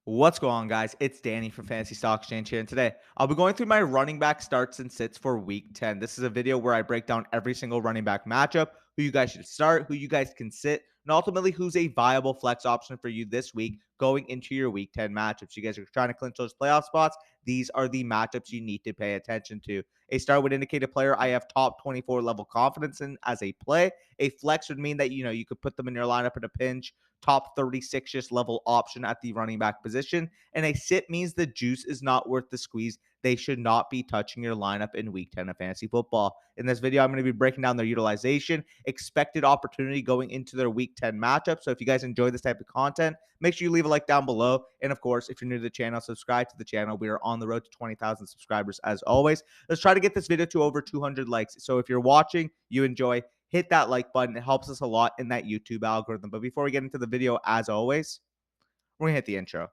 What's going on, guys? It's Danny from Fantasy Stock Exchange here, and today I'll be going through my running back starts and sits for Week 10. This is a video where I break down every single running back matchup, who you guys should start, who you guys can sit, and ultimately who's a viable flex option for you this week going into your Week 10 matchups. You guys are trying to clinch those playoff spots. These are the matchups you need to pay attention to. A start would indicate a player I have top 24 level confidence in as a play. A flex would mean that you could put them in your lineup in a pinch, top 36-ish level option at the running back position. And a sit means the juice is not worth the squeeze. They should not be touching your lineup in week 10 of fantasy football. In this video, I'm going to be breaking down their utilization, expected opportunity going into their week 10 matchup. So if you guys enjoy this type of content, make sure you leave a like down below. And of course, if you're new to the channel, subscribe to the channel. We are on the road to 20,000 subscribers as always. Let's try to get this video to over 200 likes. So if you're watching, you enjoy, hit that like button. It helps us a lot in that YouTube algorithm. But before we get into the video, as always, we're going to hit the intro.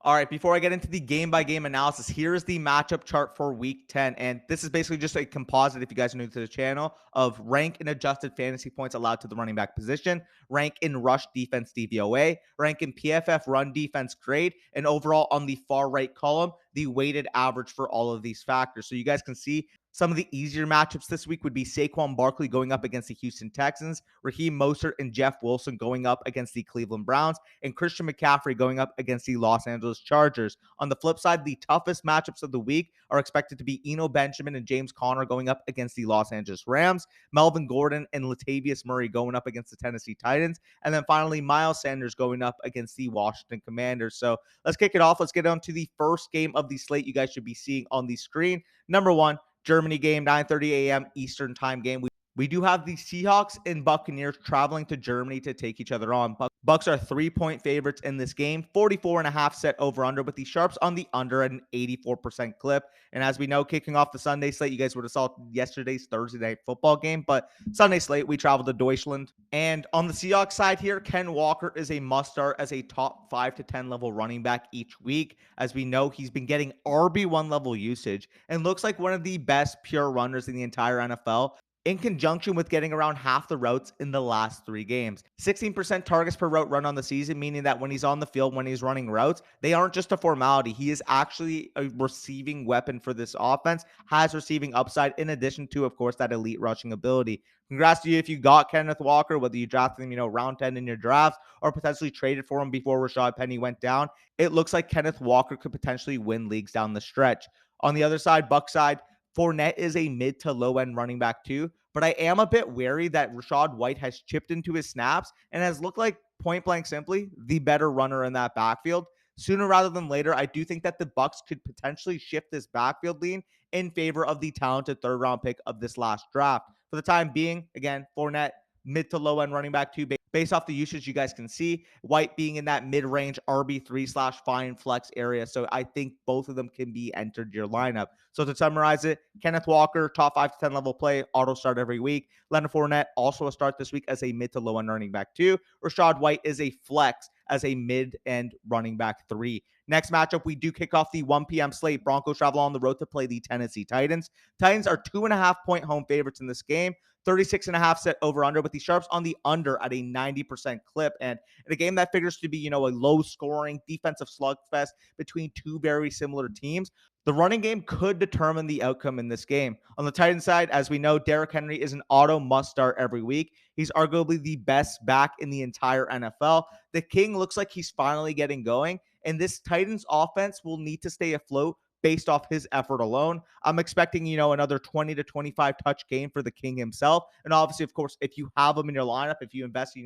All right, before I get into the game-by-game analysis, here is the matchup chart for Week 10. And this is basically just a composite, if you guys are new to the channel, of rank and adjusted fantasy points allowed to the running back position, rank in rush defense DVOA, rank in PFF run defense grade, and overall on the far right column, the weighted average for all of these factors. So you guys can see some of the easier matchups this week would be Saquon Barkley going up against the Houston Texans, Raheem Mostert and Jeff Wilson going up against the Cleveland Browns, and Christian McCaffrey going up against the Los Angeles Chargers. On the flip side, the toughest matchups of the week are expected to be Eno Benjamin and James Conner going up against the Los Angeles Rams, Melvin Gordon and Latavius Murray going up against the Tennessee Titans, and then finally Miles Sanders going up against the Washington Commanders. So let's kick it off. Let's get on to the first game of the slate you guys should be seeing on the screen. Number one, Germany game, 9:30 a.m. Eastern time game. We do have the Seahawks and Buccaneers traveling to Germany to take each other on. Bucks are 3-point favorites in this game, 44.5 set over under, with the Sharps on the under at an 84% clip. And as we know, kicking off the Sunday slate, you guys would have saw yesterday's Thursday night football game, but Sunday slate, we traveled to Deutschland. And on the Seahawks side here, Ken Walker is a must start as a top 5 to 10 level running back each week. As we know, he's been getting RB1 level usage and looks like one of the best pure runners in the entire NFL, in conjunction with getting around half the routes in the last 3 games. 16% targets per route run on the season, meaning that when he's on the field, when he's running routes, they aren't just a formality. He is actually a receiving weapon for this offense, has receiving upside in addition to, of course, that elite rushing ability. Congrats to you if you got Kenneth Walker, whether you drafted him, round 10 in your drafts or potentially traded for him before Rashad Penny went down. It looks like Kenneth Walker could potentially win leagues down the stretch. On the other side, Buck side, Fournette is a mid to low end running back too, but I am a bit wary that Rachaad White has chipped into his snaps and has looked like, point blank simply, the better runner in that backfield. Sooner rather than later, I do think that the Bucks could potentially shift this backfield lean in favor of the talented third round pick of this last draft. For the time being, again, Fournette, mid to low end running back too, based off the usage you guys can see. White being in that mid-range RB3/fine flex area. So I think both of them can be entered your lineup. So to summarize it, Kenneth Walker, top 5 to 10 level play, auto start every week. Leonard Fournette, also a start this week as a mid to low end running back 2. Rachaad White is a flex as a mid-end running back 3. Next matchup, we do kick off the 1 p.m. slate. Broncos travel on the road to play the Tennessee Titans. Titans are 2.5-point home favorites in this game. 36.5 set over under, with the Sharps on the under at a 90% clip. And in a game that figures to be, a low scoring defensive slugfest between two very similar teams, the running game could determine the outcome in this game. On the Titans side, as we know, Derrick Henry is an auto must start every week. He's arguably the best back in the entire NFL. The King looks like he's finally getting going, and this Titans offense will need to stay afloat based off his effort alone. I'm expecting, another 20 to 25 touch game for the King himself. And obviously, of course, if you have him in your lineup, if you invest,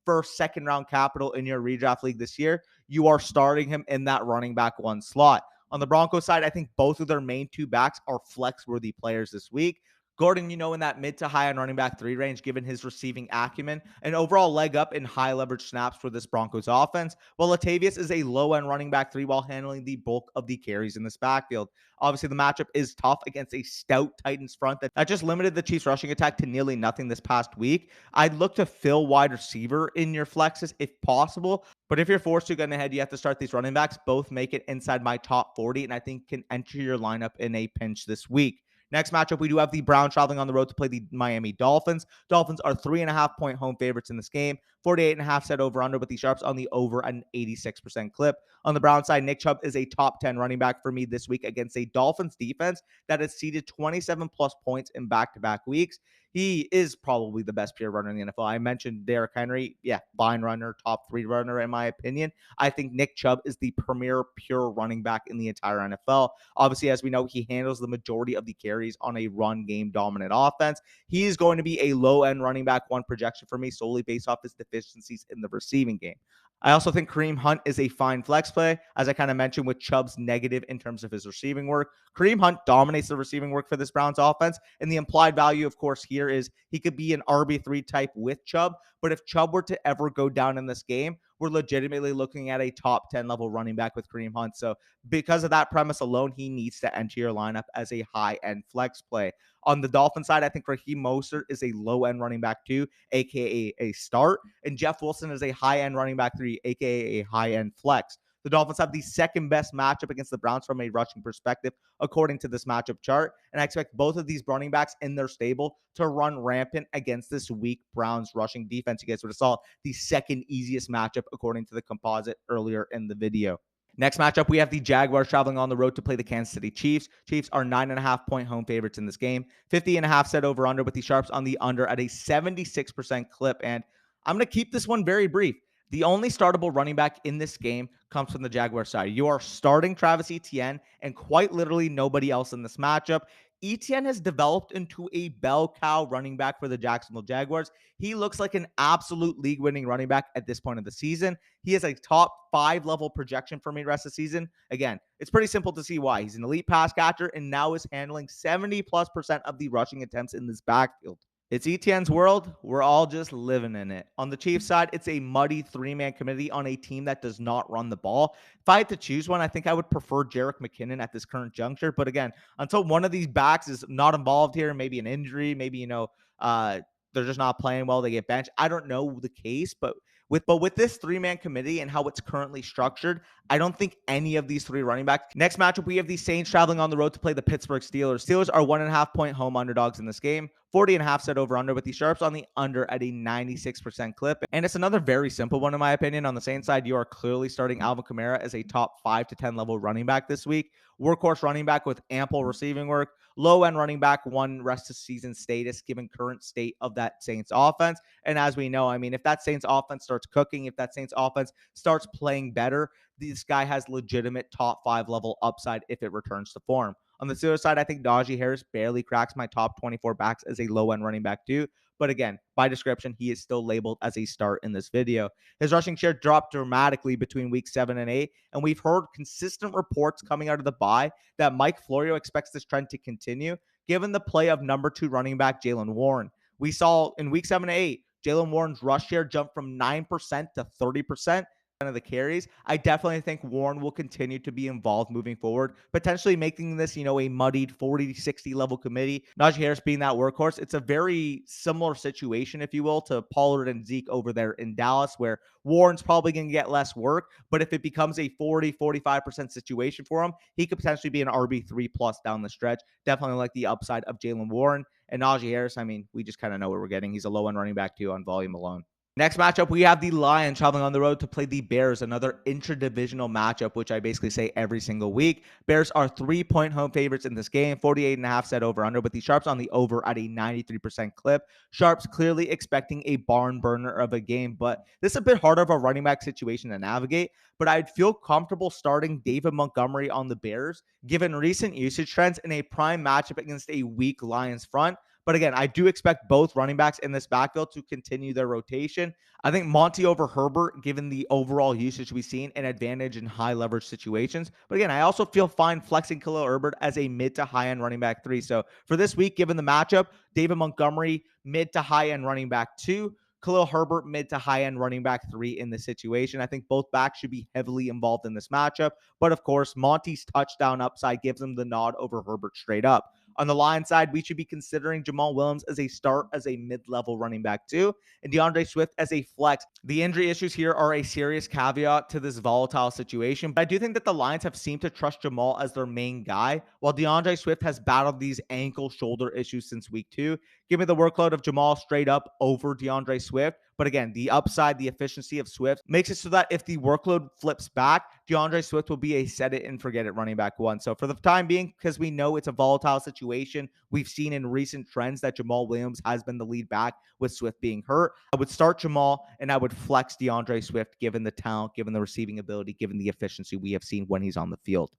first, second round capital in your redraft league this year, you are starting him in that running back 1 slot. On the Broncos side, I think both of their main 2 backs are flex-worthy players this week. Gordon, in that mid to high end running back 3 range, given his receiving acumen, an overall leg up in high leverage snaps for this Broncos offense, while Latavius is a low end running back 3 while handling the bulk of the carries in this backfield. Obviously, the matchup is tough against a stout Titans front that just limited the Chiefs rushing attack to nearly nothing this past week. I'd look to fill wide receiver in your flexes if possible, but if you're forced to get ahead, you have to start these running backs. Both make it inside my top 40, and I think can enter your lineup in a pinch this week. Next matchup, we do have the Browns traveling on the road to play the Miami Dolphins. Dolphins are 3.5-point home favorites in this game. 48.5 set over under with the Sharps on the over at an 86% clip. On the Brown side, Nick Chubb is a top 10 running back for me this week against a Dolphins defense that has ceded 27 plus points in back-to-back weeks. He is probably the best pure runner in the NFL. I mentioned Derrick Henry. Yeah, fine runner, top 3 runner in my opinion. I think Nick Chubb is the premier pure running back in the entire NFL. Obviously, as we know, he handles the majority of the carries on a run game dominant offense. He is going to be a low end running back 1 projection for me solely based off his deficiencies in the receiving game. I also think Kareem Hunt is a fine flex play, as I kind of mentioned with Chubb's negative in terms of his receiving work. Kareem Hunt dominates the receiving work for this Browns offense, and the implied value, of course, here is he could be an RB3 type with Chubb, but if Chubb were to ever go down in this game, we're legitimately looking at a top 10 level running back with Kareem Hunt. So because of that premise alone, he needs to enter your lineup as a high-end flex play. On the Dolphin side, I think Raheem Mostert is a low-end running back 2, aka a start, and Jeff Wilson is a high-end running back 3, aka a high-end flex. The Dolphins have the second best matchup against the Browns from a rushing perspective, according to this matchup chart. And I expect both of these running backs in their stable to run rampant against this weak Browns rushing defense. You guys would have saw the second easiest matchup according to the composite earlier in the video. Next matchup, we have the Jaguars traveling on the road to play the Kansas City Chiefs. Chiefs are 9.5-point home favorites in this game. 50.5 set over under with the Sharps on the under at a 76% clip. And I'm going to keep this one very brief. The only startable running back in this game comes from the Jaguars side. You are starting Travis Etienne and quite literally nobody else in this matchup. Etienne has developed into a bell cow running back for the Jacksonville Jaguars. He looks like an absolute league-winning running back at this point of the season. He has a top 5 level projection for me the rest of the season. Again, it's pretty simple to see why. He's an elite pass catcher and now is handling 70+% of the rushing attempts in this backfield. It's Etienne's world. We're all just living in it. On the Chiefs side, it's a muddy 3-man committee on a team that does not run the ball. If I had to choose one, I think I would prefer Jerick McKinnon at this current juncture. But again, until one of these backs is not involved here, maybe an injury, maybe, they're just not playing well, they get benched. I don't know the case, but with this 3-man committee and how it's currently structured, I don't think any of these 3 running backs. Next matchup, we have the Saints traveling on the road to play the Pittsburgh Steelers. Steelers are 1.5-point home underdogs in this game. 40.5 set over under with the Sharps on the under at a 96% clip. And it's another very simple one in my opinion. On the Saints side, you are clearly starting Alvin Kamara as a top 5 to 10 level running back this week. Workhorse running back with ample receiving work. Low-end running back 1 rest of season status given current state of that Saints offense. And as we know, if that Saints offense starts cooking, if that Saints offense starts playing better, this guy has legitimate top 5 level upside if it returns to form. On the Steelers side, I think Najee Harris barely cracks my top 24 backs as a low-end running back too. But again, by description, he is still labeled as a start in this video. His rushing share dropped dramatically between week 7 and 8, and we've heard consistent reports coming out of the bye that Mike Florio expects this trend to continue, given the play of number 2 running back Jaylen Warren. We saw in week 7 and 8, Jaylen Warren's rush share jumped from 9% to 30% of the carries. I definitely think Warren will continue to be involved moving forward, potentially making this, a muddied 40-60 level committee. Najee Harris being that workhorse, it's a very similar situation, if you will, to Pollard and Zeke over there in Dallas, where Warren's probably going to get less work, but if it becomes a 40-45% situation for him, he could potentially be an RB3 plus down the stretch. Definitely like the upside of Jaylen Warren. And Najee Harris, we just kind of know what we're getting. He's a low-end running back too on volume alone. Next matchup, we have the Lions traveling on the road to play the Bears, another intra-divisional matchup, which I basically say every single week. Bears are 3-point home favorites in this game, 48.5 set over under, with the Sharps on the over at a 93% clip. Sharps clearly expecting a barn burner of a game, but this is a bit harder of a running back situation to navigate. But I'd feel comfortable starting David Montgomery on the Bears, given recent usage trends in a prime matchup against a weak Lions front. But again, I do expect both running backs in this backfield to continue their rotation. I think Monty over Herbert, given the overall usage we've seen, an advantage in high leverage situations. But again, I also feel fine flexing Khalil Herbert as a mid to high end running back 3. So for this week, given the matchup, David Montgomery, mid to high end running back 2. Khalil Herbert, mid to high end running back 3 in this situation. I think both backs should be heavily involved in this matchup. But of course, Monty's touchdown upside gives him the nod over Herbert straight up. On the line side, we should be considering Jamal Williams as a start as a mid-level running back too, and DeAndre Swift as a flex. The injury issues here are a serious caveat to this volatile situation, but I do think that the Lions have seemed to trust Jamal as their main guy, while DeAndre Swift has battled these ankle shoulder issues since week 2. Give me the workload of Jamal straight up over DeAndre Swift. But again, the upside, the efficiency of Swift makes it so that if the workload flips back, DeAndre Swift will be a set it and forget it running back 1. So for the time being, because we know it's a volatile situation, we've seen in recent trends that Jamal Williams has been the lead back with Swift being hurt. I would start Jamal and I would flex DeAndre Swift given the talent, given the receiving ability, given the efficiency we have seen when he's on the field.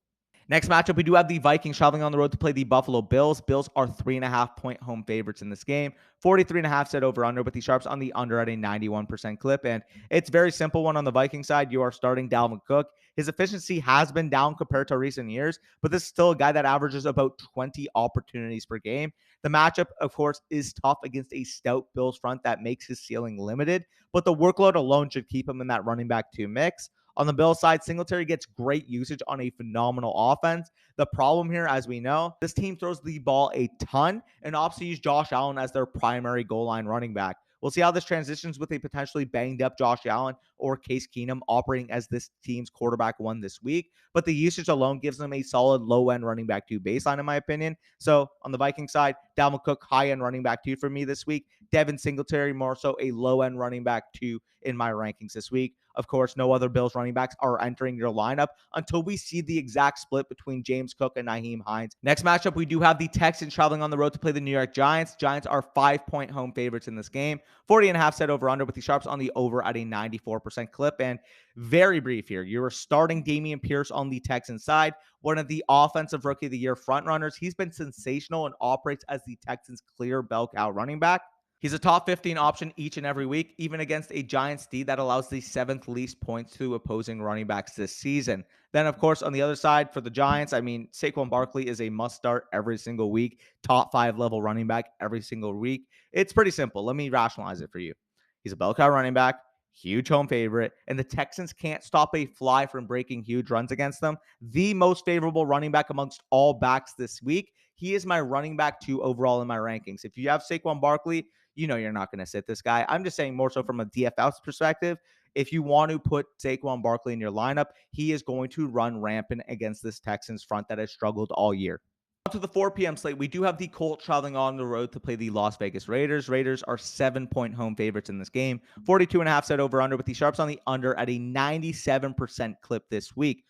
Next matchup, we do have the Vikings traveling on the road to play the Buffalo Bills. Bills are 3.5-point home favorites in this game. 43.5 set over under, with the sharps on the under at a 91% clip. And it's very simple one on the Viking side. You are starting Dalvin Cook. His efficiency has been down compared to recent years, but this is still a guy that averages about 20 opportunities per game. The matchup, of course, is tough against a stout Bills front that makes his ceiling limited, but the workload alone should keep him in that running back 2 mix. On the Bills side, Singletary gets great usage on a phenomenal offense. The problem here, as we know, this team throws the ball a ton and opts to use Josh Allen as their primary goal line running back. We'll see how this transitions with a potentially banged up Josh Allen or Case Keenum operating as this team's quarterback 1 this week. But the usage alone gives them a solid low-end running back 2 baseline, in my opinion. So on the Viking side, Dalvin Cook, high-end running back 2 for me this week. Devin Singletary, more so a low-end running back 2 in my rankings this week. Of course, no other Bills running backs are entering your lineup until we see the exact split between James Cook and Nyheim Hines. Next matchup, we do have the Texans traveling on the road to play the New York Giants. Giants are 5-point home favorites in this game. 40.5 set over under, with the sharps on the over at a 94% clip. And very brief here, you're starting Dameon Pierce on the Texans side, one of the offensive rookie of the year frontrunners. He's been sensational and operates as the Texans' clear bell cow running back. He's a top 15 option each and every week, even against a Giants D that allows the 7th least points to opposing running backs this season. Then, of course, on the other side for the Giants, I mean, Saquon Barkley is a must start every single week, top 5 level running back every single week. It's pretty simple. Let me rationalize it for you. He's a bell cow running back, huge home favorite, and the Texans can't stop a fly from breaking huge runs against them. The most favorable running back amongst all backs this week. He is my running back 2 overall in my rankings. If you have Saquon Barkley, you know you're not going to sit this guy. I'm just saying more so from a DFS perspective. If you want to put Saquon Barkley in your lineup, he is going to run rampant against this Texans front that has struggled all year. On to the 4 p.m. slate, we do have the Colts traveling on the road to play the Las Vegas Raiders. Raiders are 7-point home favorites in this game. 42.5 set over under, with the sharps on the under at a 97% clip this week.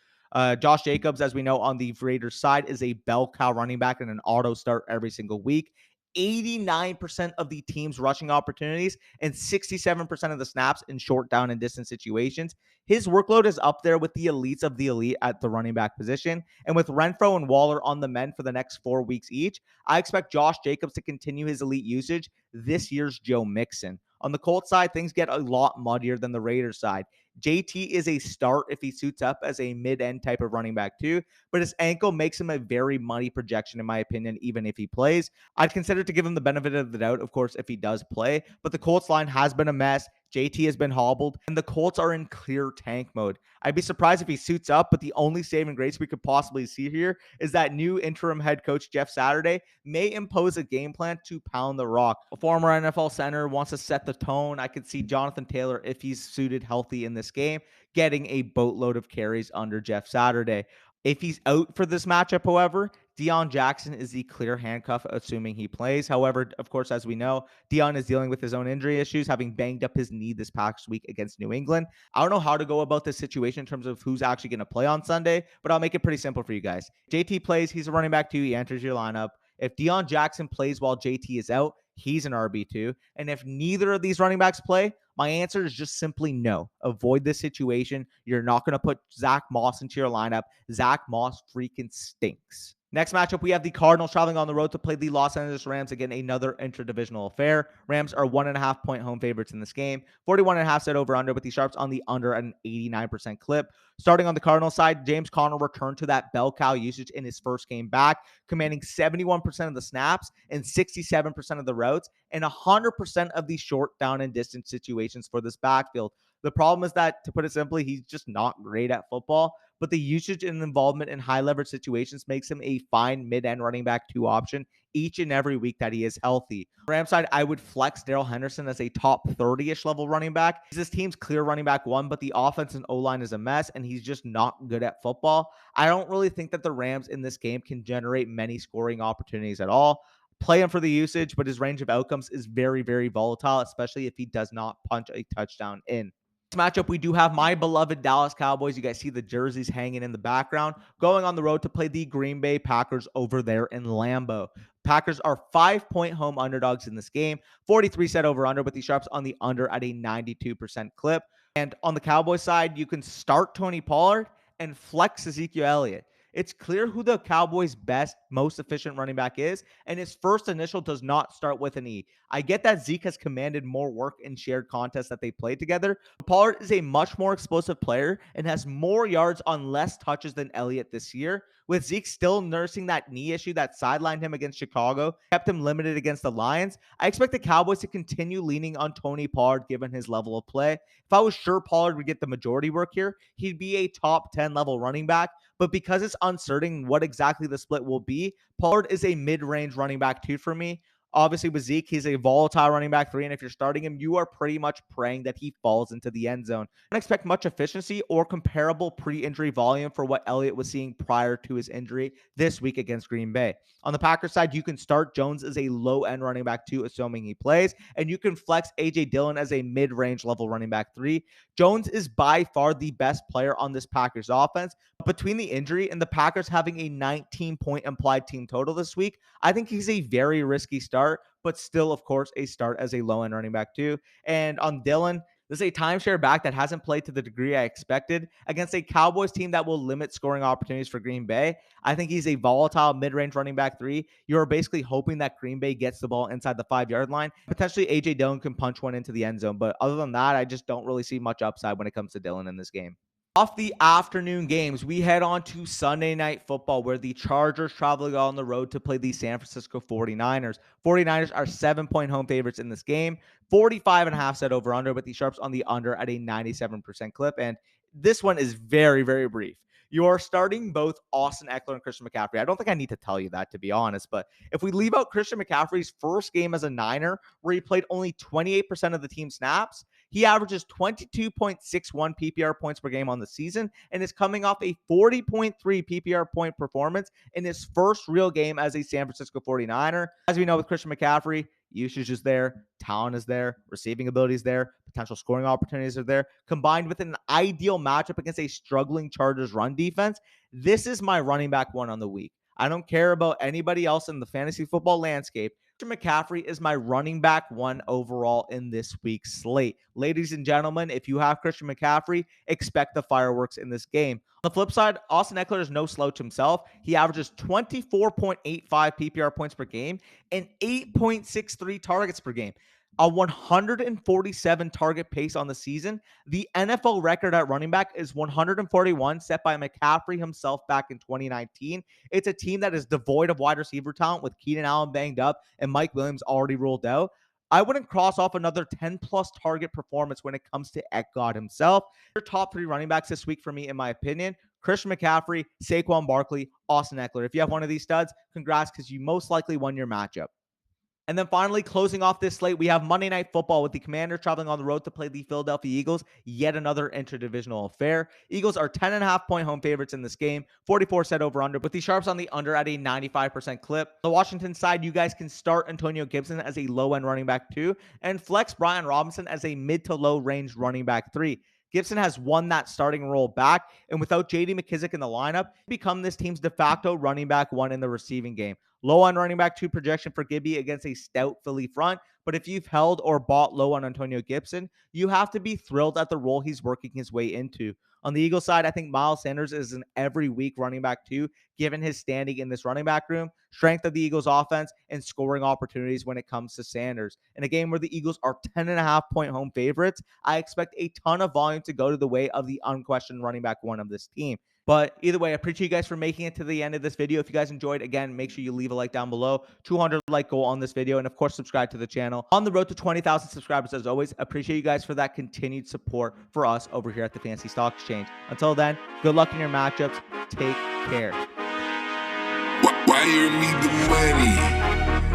Josh Jacobs, as we know on the Raiders side, is a bell cow running back and an auto start every single week. 89% of the team's rushing opportunities and 67% of the snaps in short down and distance situations. His workload is up there with the elites of the elite at the running back position. And with Renfrow and Waller on the mend for the next 4 weeks each, I expect Josh Jacobs to continue his elite usage, this year's Joe Mixon. On the Colts side, things get a lot muddier than the Raiders side. JT is a start if he suits up as a mid-end type of running back too, but his ankle makes him a very muddy projection in my opinion, even if he plays. I'd consider to give him the benefit of the doubt, of course, if he does play, but the Colts line has been a mess. JT has been hobbled, and the Colts are in clear tank mode. I'd be surprised if he suits up, but the only saving grace we could possibly see here is that new interim head coach Jeff Saturday may impose a game plan to pound the rock. A former NFL center wants to set the tone. I could see Jonathan Taylor, if he's suited healthy in this game, getting a boatload of carries under Jeff Saturday. If he's out for this matchup, however, Deion Jackson is the clear handcuff, assuming he plays. However, of course, as we know, Deion is dealing with his own injury issues, having banged up his knee this past week against New England. I don't know how to go about this situation in terms of who's actually going to play on Sunday, but I'll make it pretty simple for you guys. JT plays, he's a running back 2, he enters your lineup. If Deion Jackson plays while JT is out, he's an RB2. And if neither of these running backs play, my answer is just simply no. Avoid this situation. You're not going to put Zach Moss into your lineup. Zach Moss freaking stinks. Next matchup, we have the Cardinals traveling on the road to play the Los Angeles Rams. Again, another intra-divisional affair. Rams are 1.5-point home favorites in this game. 41.5 set over-under, with the Sharps on the under at an 89% clip. Starting on the Cardinals side, James Conner returned to that bell cow usage in his first game back, commanding 71% of the snaps and 67% of the routes and 100% of the short down and distance situations for this backfield. The problem is that, to put it simply, he's just not great at football, but the usage and involvement in high leverage situations makes him a fine mid-end running back 2 option each and every week that he is healthy. On the Rams side, I would flex Darrell Henderson as a top 30-ish level running back. He's this team's clear running back 1, but the offense and O-line is a mess, and he's just not good at football. I don't really think that the Rams in this game can generate many scoring opportunities at all. Play him for the usage, but his range of outcomes is very, very volatile, especially if he does not punch a touchdown in. Matchup, we do have my beloved Dallas Cowboys. You guys see the jerseys hanging in the background, going on the road to play the Green Bay Packers over there in Lambeau. Packers are 5-point home underdogs in this game. 43 set over under, with the Sharps on the under at a 92% clip. And on the Cowboys side, you can start Tony Pollard and flex Ezekiel Elliott. It's clear who the Cowboys' best, most efficient running back is, and his first initial does not start with an E. I get that Zeke has commanded more work in shared contests that they played together. Pollard is a much more explosive player and has more yards on less touches than Elliott this year, with Zeke still nursing that knee issue that sidelined him against Chicago, kept him limited against the Lions. I expect the Cowboys to continue leaning on Tony Pollard given his level of play. If I was sure Pollard would get the majority work here, he'd be a top 10 level running back. But because it's uncertain what exactly the split will be, Pollard is a mid-range running back 2 for me. Obviously, with Zeke, he's a volatile running back 3, and if you're starting him, you are pretty much praying that he falls into the end zone. I don't expect much efficiency or comparable pre-injury volume for what Elliott was seeing prior to his injury this week against Green Bay. On the Packers side, you can start Jones as a low-end running back 2, assuming he plays, and you can flex A.J. Dillon as a mid-range level running back 3. Jones is by far the best player on this Packers offense. Between the injury and the Packers having a 19-point implied team total this week, I think he's a very risky start, but still, of course, a start as a low-end running back too. And on Dillon, this is a timeshare back that hasn't played to the degree I expected against a Cowboys team that will limit scoring opportunities for Green Bay. I think he's a volatile mid-range running back 3. You're basically hoping that Green Bay gets the ball inside the 5-yard line. Potentially, A.J. Dillon can punch one into the end zone, but other than that, I just don't really see much upside when it comes to Dillon in this game. Off the afternoon games, we head on to Sunday Night Football, where the Chargers traveling on the road to play the San Francisco 49ers. 49ers are 7-point home favorites in this game. 45.5 set over under, with the Sharps on the under at a 97% clip. And this one is very, very brief. You are starting both Austin Eckler and Christian McCaffrey. I don't think I need to tell you that, to be honest, but if we leave out Christian McCaffrey's first game as a Niner, where he played only 28% of the team snaps, he averages 22.61 PPR points per game on the season and is coming off a 40.3 PPR point performance in his first real game as a San Francisco 49er. As we know with Christian McCaffrey, usage is there, talent is there, receiving ability is there, potential scoring opportunities are there, combined with an ideal matchup against a struggling Chargers run defense. This is my running back 1 on the week. I don't care about anybody else in the fantasy football landscape. Christian McCaffrey is my running back 1 overall in this week's slate. Ladies and gentlemen, if you have Christian McCaffrey, expect the fireworks in this game. On the flip side, Austin Eckler is no slouch himself. He averages 24.85 PPR points per game and 8.63 targets per game. A 147 target pace on the season. The NFL record at running back is 141, set by McCaffrey himself back in 2019. It's a team that is devoid of wide receiver talent, with Keenan Allen banged up and Mike Williams already ruled out. I wouldn't cross off another 10-plus target performance when it comes to Eckgod himself. Your top 3 running backs this week for me, in my opinion: Christian McCaffrey, Saquon Barkley, Austin Eckler. If you have one of these studs, congrats, because you most likely won your matchup. And then finally, closing off this slate, we have Monday Night Football, with the Commanders traveling on the road to play the Philadelphia Eagles. Yet another interdivisional affair. Eagles are 10.5-point home favorites in this game. 44 set over under, with the Sharps on the under at a 95% clip. On the Washington side, you guys can start Antonio Gibson as a low-end running back 2 and flex Brian Robinson as a mid to low-range running back 3. Gibson has won that starting role back, and without J.D. McKissic in the lineup, become this team's de facto running back 1 in the receiving game. Low on running back 2 projection for Gibby against a stout Philly front. But if you've held or bought low on Antonio Gibson, you have to be thrilled at the role he's working his way into. On the Eagles side, I think Miles Sanders is an every week running back 2, given his standing in this running back room, strength of the Eagles offense, and scoring opportunities when it comes to Sanders. In a game where the Eagles are 10.5-point home favorites, I expect a ton of volume to go to the way of the unquestioned running back 1 of this team. But either way, I appreciate you guys for making it to the end of this video. If you guys enjoyed, again, make sure you leave a like down below. 200 like goal on this video. And of course, subscribe to the channel. On the road to 20,000 subscribers, as always, appreciate you guys for that continued support for us over here at the Fantasy Stock Exchange. Until then, good luck in your matchups. Take care. Wire me the money.